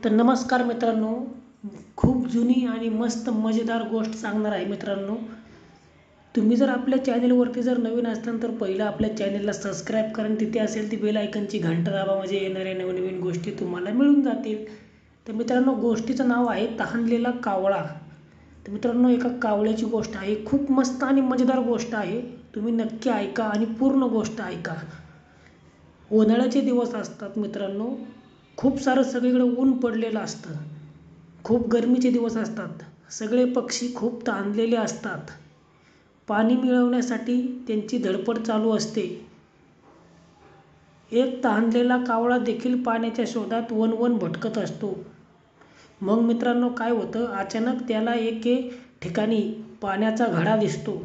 तर नमस्कार मित्रांनो, खूप जुनी आणि मस्त मजेदार गोष्ट सांगणार आहे मित्रांनो. तुम्ही जर आपल्या चॅनलवरती जर नवीन असताल तर पहिलं आपल्या चॅनलला सबस्क्राईब करा आणि तिथे असेल ती बेल आयकनची घंटा दाबा, म्हणजे येणाऱ्या नवनवीन गोष्टी तुम्हाला मिळून जातील. तर मित्रांनो, गोष्टीचं नाव आहे तहानलेला कावळा. तर मित्रांनो, एका कावळ्याची गोष्ट आहे. खूप मस्त आणि मजेदार गोष्ट आहे. तुम्ही नक्की ऐका आणि पूर्ण गोष्ट ऐका. उन्हाळ्याचे दिवस असतात मित्रांनो, खूप सारं सगळीकडे ऊन पडलेलं असतं. खूप गरमीचे दिवस असतात. सगळे पक्षी खूप ताणलेले असतात. पाणी मिळवण्यासाठी त्यांची धडपड चालू असते. एक तहानलेला कावळा देखील पाण्याच्या शोधात वणवण भटकत असतो. मग मित्रांनो, काय होतं, अचानक त्याला एके ठिकाणी पाण्याचा घडा दिसतो.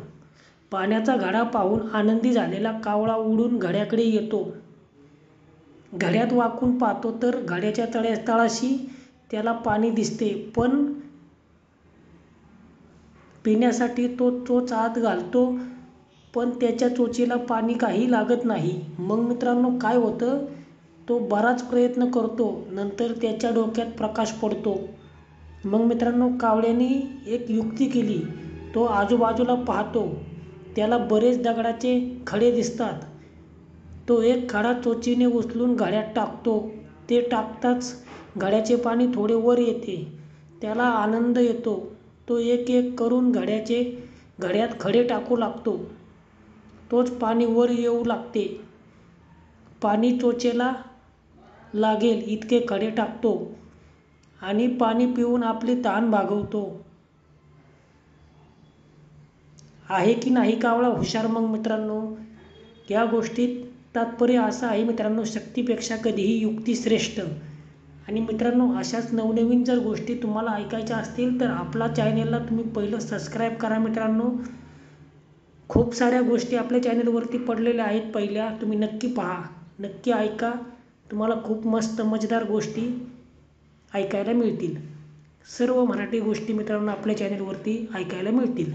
पाण्याचा घडा पाहून आनंदी झालेला कावळा उडून घड्याकडे येतो. घड्यात वाकून पाहतो तर घड्याच्या तळाशी त्याला पाणी दिसते, पण पिण्यासाठी तो चोच आत घालतो, पण त्याच्या चोचीला पाणी काही लागत नाही. मग मित्रांनो, काय होतं, तो बराच प्रयत्न करतो. नंतर त्याच्या डोक्यात प्रकाश पडतो. मग मित्रांनो, कावळ्याने एक युक्ती केली. तो आजूबाजूला पाहतो. त्याला बरेच दगडाचे खडे दिसतात. तो एक खडा चोचीने उचलून घड्यात टाकतो. ते टाकताच घड्याचे पाणी थोडे वर येते. त्याला आनंद येतो. तो एक एक करून घड्यात खडे टाकू लागतो. तोच पाणी वर येऊ लागते. पाणी चोचेला लागेल इतके खडे टाकतो आणि पाणी पिऊन आपली तहान भागवतो. आहे की नाही कावळा हुशार? मग मित्रांनो, या गोष्टीत तात्पर्य असं आहे मित्रांनो, शक्तीपेक्षा कधीही युक्ती श्रेष्ठ. आणि मित्रांनो, अशाच नवनवीन जर गोष्टी तुम्हाला ऐकायच्या असतील तर आपला चॅनलला तुम्ही पहिलं सबस्क्राईब करा मित्रांनो. खूप साऱ्या गोष्टी आपल्या चॅनलवरती पडलेल्या आहेत पहिल्या, तुम्ही नक्की पहा, नक्की ऐका. तुम्हाला खूप मस्त मजेदार गोष्टी ऐकायला मिळतील. सर्व मराठी गोष्टी मित्रांनो आपल्या चॅनलवरती ऐकायला मिळतील.